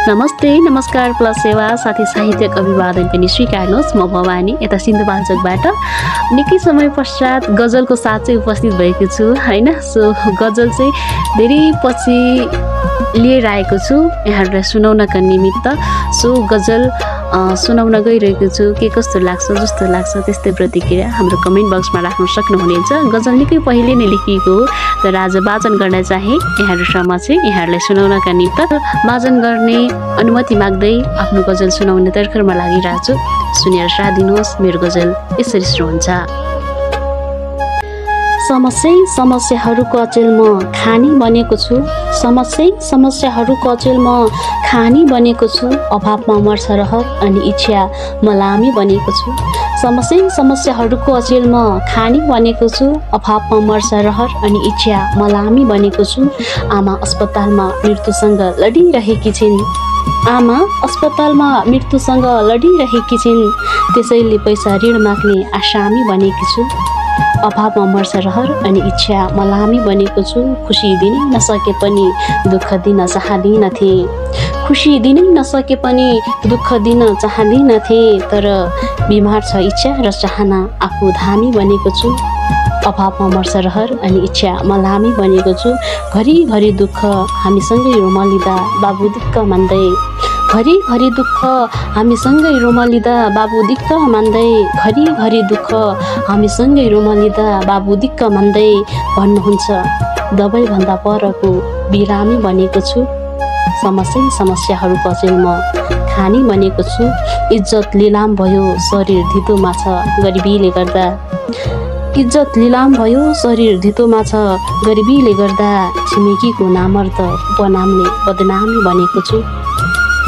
नमस्ते नमस्कार प्लस सेवा साथै साहित्यिक अभिवादन पनि स्वीकार्नुहोस्। म भवानी यता सिन्धुपाल्चोकबाट निकै समय पश्चात गजलको साथ चाहिँ उपस्थित भएको छु हैन। सो गजल चाहिँ धेरै पछि लिएर आएको छु यहाँहरूलाई सुनाउनका निमित्त। सो गजल सुनाउन गइरहेको छु। के कस्तो लाग्छ, जस्तो लाग्छ त्यस्तै प्रतिक्रिया हाम्रो कमेन्ट बक्समा राख्न सक्नुहुनेछ। गजल निकै पहिले नै लेखिएको हो, तर आज वाचन गर्न चाहे यहाँहरू समक्ष यहाँहरूलाई सुनाउनका निमित्त वाचन गर्ने अनुमति माग्दै आफ्नो गजल सुनाउने तर्खरमा लागिरहेको छु। सुनेर साथ दिनुहोस्। मेरो गजल यसरी सुरु हुन्छ। समस्याहरूको अचेल म खानी बनेको छु। समस्याहरूको अचेल म खानी बनेको छु। अभावमा मर्छ रहर अनि इच्छा मलामी बनेको छु। समस्याहरूको अचेल म खानी बनेको छु। अभावमा मर्छ रहर अनि इच्छा मलामी बनेको छु। आमा अस्पतालमा मृत्युसँग लडिरहेकी छिन्। आमा अस्पतालमा मृत्युसँग लडिरहेकी छिन्। त्यसैले पैसा ऋण माग्ने आसामी बनेकी छु। अभावमा मर्छ रहर अनि इच्छा मलामी बनेको छु। खुसी दिनै नसके पनि दुःख दिन चाहदिनथे। खुसी दिनै नसके पनि दुःख दिन चाहदिनथे। तर बिमार छ इच्छा र चाहना, आफू धामी बनेको छु। अभावमा मर्छ रहर अनि इच्छा मलामी बनेको छु। घरिघरि दुःख हामीसँगै रोमलिँदा बाबु दिक्क मान्दै। घरिघरि दुःख हामीसँगै रोमलिँदा बाबु दिक्क मान्दै। घरिघरि दुःख हामीसँगै रोमलिँदा बाबु दिक्क मान्दै। भन्नुहुन्छ दबाईभन्दा परको बिरामी बनेको छु। समस्याहरूको अचेल म खानी बनेको छु। इज्जत लिलाम भयो शरीर धितोमा छ गरिबीले गर्दा। इज्जत लिलाम भयो शरीर धितोमा छ गरिबीले गर्दा। छिमेकीको नामर्थ उपनामले बदनामी बनेको छु।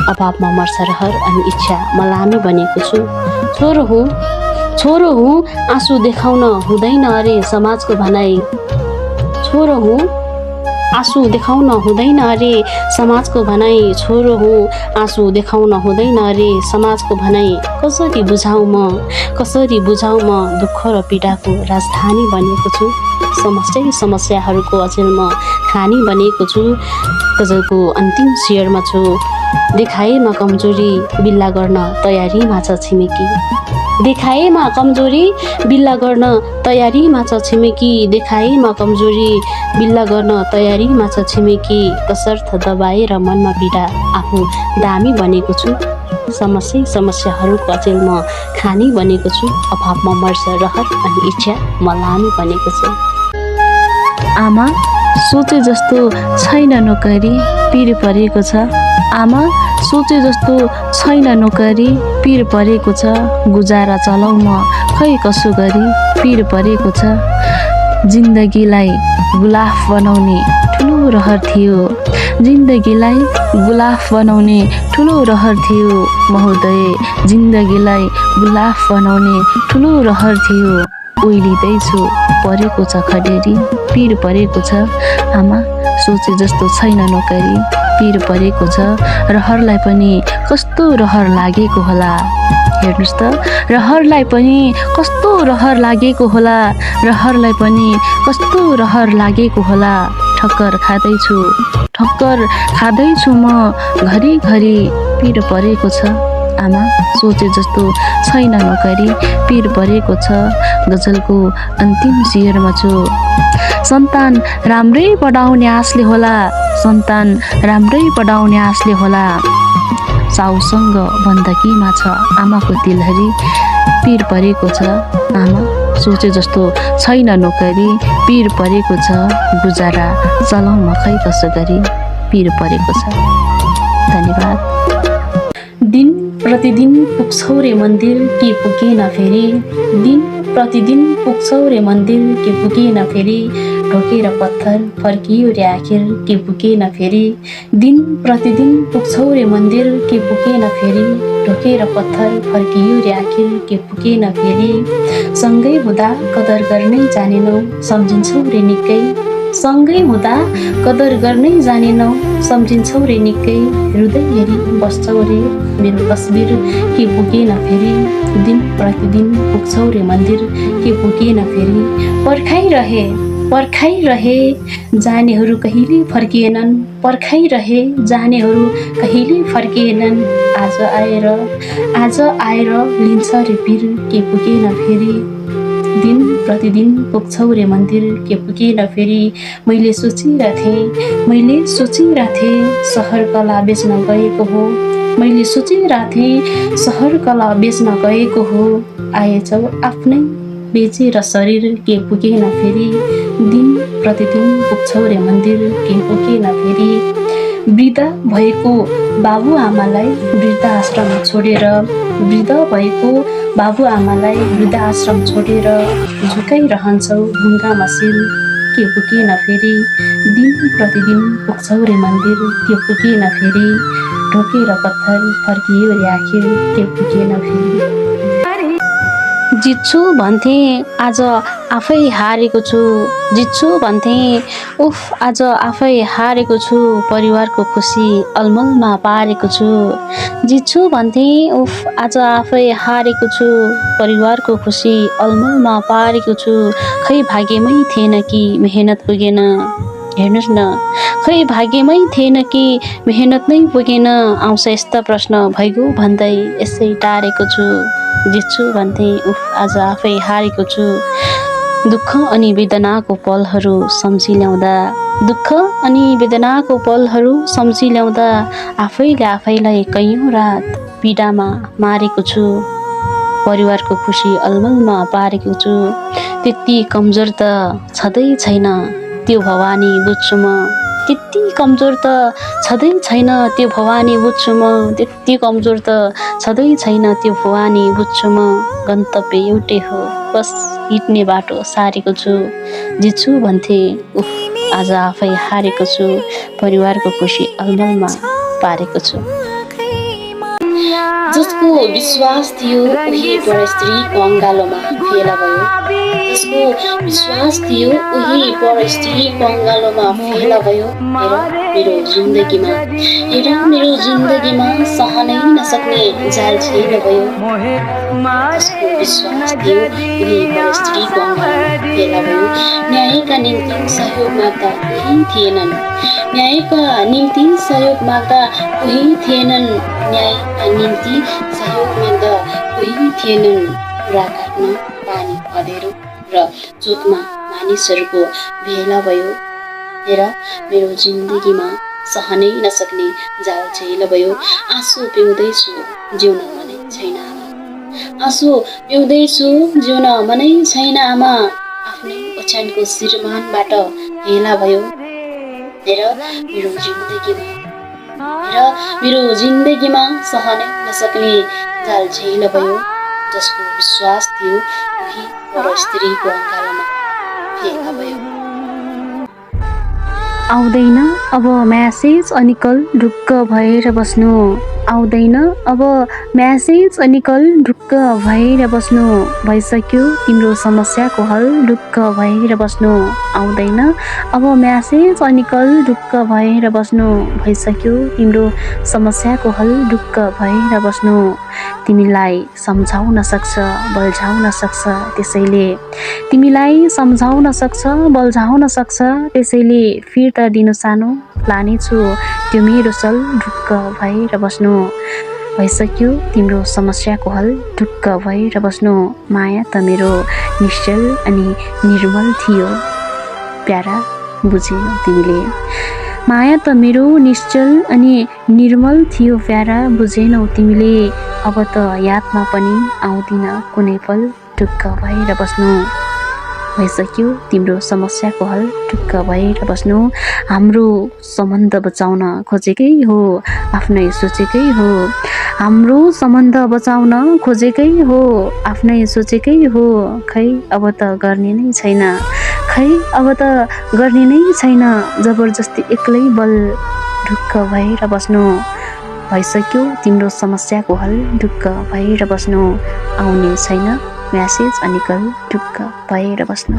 अभावमा मर्छ रहर अनि इच्छा मलामी बनेको छु। छोरो हुँ आँसु देखाउन हुँदैन अरे समाजको भनाइ। छोरो हुँ आँसु देखाउन हुँदैन अरे समाजको भनाइ। छोरो हुँ आँसु देखाउन हुँदैन अरे समाजको भनाइ। कसरी बुझाउ म दुःख र पीडाको राजधानी बनेको छु। समस्याहरूको अचेल म खानी बनेको छु। गजलको अन्तिम शेयरमा छु। देखाएमा कमजोरी बिल्ला गर्न तयारीमा छ छिमेकी। देखाएमा कमजोरी बिल्ला गर्न तयारीमा छ छिमेकी। देखाएमा कमजोरी बिल्ला गर्न तयारीमा छ छिमेकी। तसर्थ दबाएर मनमा पीडा आफू दामी बनेको छु। समस्याहरूको अचेल म खानी बनेको छु। अभावमा मर्छ रहर अनि इच्छा मलामी बनेको छु। आमा सोचे जस्तो छैन नोकरी पिर परेको छ। आमा सोचे जस्तो छैन नोकरी पिर परेको छ। गुजारा चलाउ म खै कसो गरी पिर परेको छ। जिन्दगीलाई गुलाफ बनाउने ठुलो रहर थियो। जिन्दगीलाई गुलाफ बनाउने ठुलो रहर थियो। महोदय जिन्दगीलाई गुलाफ बनाउने ठुलो रहर थियो। ओइलिँदैछु परेको छ खडेरी पिर परेको छ। आमा सोचे जस्तो छैन नोकरी पिर परेको छ। रहरलाई पनि कस्तो रहर लागेको होला। हेर्नुहोस् त रहरलाई पनि कस्तो रहर लागेको होला। रहरलाई पनि कस्तो रहर लागेको होला। ठक्कर खाँदैछु म घरिघरि पिर परेको छ। आमा सोचे जस्तो छैन नोकरी पिर परेको छ। गजलको अन्तिम शेयरमा छु। सन्तान राम्रै पढाउने आशले होला। सन्तान राम्रै पढाउने आशले होला। साउसँग बन्दकीमा छ आमाको दिलहरी पिर परेको छ। आमा सोचे जस्तो छैन नोकरी पिर परेको छ। गुजारा चलाउ म खै कसो गरी पिर परेको छ। धन्यवाद। दिन प्रतिदिन पुग्छौ रे मन्दिर के पुगेन फेरि। दिन प्रतिदिन पुग्छौ रे मन्दिर के पुगेन फेरि। ढोकेर पत्थर फर्कियो रे आखिर के पुगेन फेरि। दिन प्रतिदिन पुग्छौ रे मन्दिर के पुगेन फेरि। ढोकेर पत्थर फर्कियो रे आखिर के पुगेन फेरि। सँगै हुँदा कदर गर्नै जानेनौ सम्झिन्छौ रे निकै। सँगै हुँदा कदर गर्नै जानेनौ सम्झिन्छौ रे निकै। हृदय हेरी बस्छौ रे मेरो तस्बिर के पुगेन फेरि। दिन प्रतिदिन पुग्छौ रे मन्दिर के पुगेन फेरि। पर्खाइरहे पर्खाइरहे जानेहरू कहिले फर्किएनन्, पर्खाइरहे जानेहरू कहिले फर्किएनन्। आज आएर लिन्छ रे पिर के पुगेन फेरि, दिन प्रतिदिन पुग्छौ रे मन्दिर के पुगेन फेरि। मैले सोचिरहेथे सहर कला बेच्न गएको हो, मैले सोचिरहेथे सहर कला बेच्न गएको हो। आएछौ आफ्नै बेचेर शरीर के पुगेन फेरि, दिन प्रतिदिन पुग्छौ रे मन्दिर के पुगेन फेरि। वृद्ध भएको बाबुआमालाई वृद्धाश्रम छोडेर, वृद्ध भएको बाबुआमालाई वृद्धाश्रम छोडेर झुकाइरहन्छौ ढुङ्गामा शिर के पुगेन फेरि, दिन प्रतिदिन पुग्छौ रे मन्दिर के पुगेन फेरि। ढोकेर पत्थर फर्कियो रे आखिर के पुगेन फेरि। जित्छु भन्थे आज आफै हारेको छु, जित्छु भन्थे उफ आज आफै हारेको छु। परिवारको खुसी अलमलमा पारेको छु, जित्छु भन्थे उफ आज आफै हारेको छु। परिवारको खुसी अलमलमा पारेको छु। खै भाग्यमै थिएन कि मेहनत पुगेन, हेर्नुहोस् न, खै भाग्यमै थिएन कि मेहनत नै पुगेन। आउँछ यस्ता प्रश्न भइगयो भन्दै यसै टारेको छु। जित्छु भन्थे उफ आज आफै हारेको छु। दुःख अनि वेदनाको पलहरू सम्झी ल्याउँदा, दुःख अनि वेदनाको पलहरू सम्झी ल्याउँदा आफैले आफैलाई कैयौँ रात पीडामा मारेको छु। परिवारको खुसी अलमलमा पारेको छु। त्यति कमजोर त छँदै छैन त्यो भवानी बुझ्छु म, त्यति कमजोर त छँदै छैन त्यो भवानी बुझ्छु म, त्यति कमजोर त छँदै छैन त्यो भवानी बुझ्छु म। गन्तव्य एउटै हो बस हिँड्ने बाटो सारेको छु। जित्छु भन्थे उफ आज आफै हारेको छु। परिवारको खुसी अलमलमा पारेको छु। जसको विश्वास थियो उही परस्त्रीको अङ्गालोमा फेला भयो, जसको विश्वास थियो उही परस्त्रीको अङ्गालोमा फेला भयो। हेर मेरो जिन्दगीमा सहनै नसक्ने जाल झेल भयो। जसको विश्वास थियो उही परस्त्रीको अङ्गालोमा फेला भयो। न्यायका निम्ति सहयोग माग्दा उही थिएनन्, न्यायका निम्ति सहयोग माग्दा उही थिएनन्, न्यायका निम्ति सहयोग माग्दा उही थिएनन्। कुरा काट्न पानी अँध्यारो र चोकमा मानिसहरूको भेला भयो। हेर मेरो जिन्दगीमा सहनै नसक्ने जाल झेल भयो। आँसु पिउँदैछु जिउन मनै छैन आमा, आँसु पिउँदैछु जिउन मनै छैन आमा। आफ्नै ओछ्यानको श्रीमानबाट हेला भयो। हेर मेरो जिन्दगीमा सहनै नसक्ने जाल झेल भयो। जसको विश्वास थियो उही परस्त्रीको अङ्गालोमा फेला भयो। आउँदैन अब म्यासेज अनि कल ढुक्क भएर बस्नु, आउँदैन अब म्यासेज अनि कल ढुक्क भएर बस्नु। भइसक्यो तिम्रो समस्याको हल ढुक्क भएर बस्नु, आउँदैन अब म्यासेज अनि कल ढुक्क भएर बस्नु। भइसक्यो तिम्रो समस्याको हल ढुक्क भएर बस्नु। तिमीलाई सम्झाउन सक्छ बल्झाउन सक्छ त्यसैले, तिमीलाई सम्झाउन सक्छ बल्झाउन सक्छ त्यसैले। फिर्ता दिनु सानो लानेछु त्यो मेरो सल ढुक्क भएर बस्नु। भइसक्यो तिम्रो समस्याको हल ढुक्क भएर बस्नु। माया त मेरो निश्चल अनि निर्मल थियो प्यारा बुझेनौ तिमीले, माया त मेरो निश्चल अनि निर्मल थियो प्यारा बुझेनौ तिमीले। अब त यादमा पनि आउँदिन कुनै पल ढुक्क भएर बस्नु। भइसक्यो तिम्रो समस्याको हल ढुक्क भएर बस्नु। हाम्रो सम्बन्ध बचाउन खोजेकै हो आफ्नै सोचेकै हो, हाम्रो सम्बन्ध बचाउन खोजेकै हो आफ्नै सोचेकै हो। खै अब त गर्ने नै छैन, खै अब त गर्ने नै छैन जबरजस्ती एक्लै बल ढुक्क भएर बस्नु। भइसक्यो तिम्रो समस्याको हल ढुक्क भएर बस्नु। आउने छैन म्यासेज अनि कल ढुक्क भएर बस्नु।